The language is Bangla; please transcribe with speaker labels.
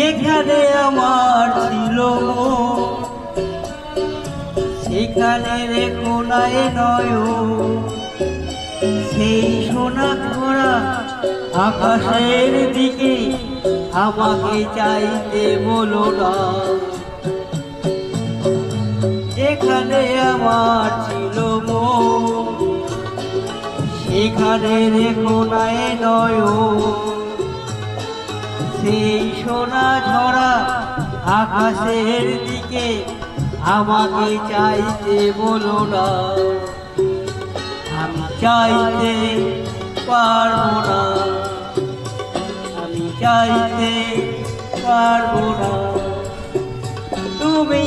Speaker 1: যেখানে আমার ছিল সেখানে রেখো না এ নয়ন, সেই সোনা ধরা আকাশের দিকে আমাকে চাইতে বলো না। যেখানে আমার ছিল মন সেখানে রেখো না এ নয়ন, সেই সোনা ঝরা আকাশের দিকে আমাকে চাইতে বলো না। আমি চাইতে পারবো না, আমি চাইতে পারবো না, তুমি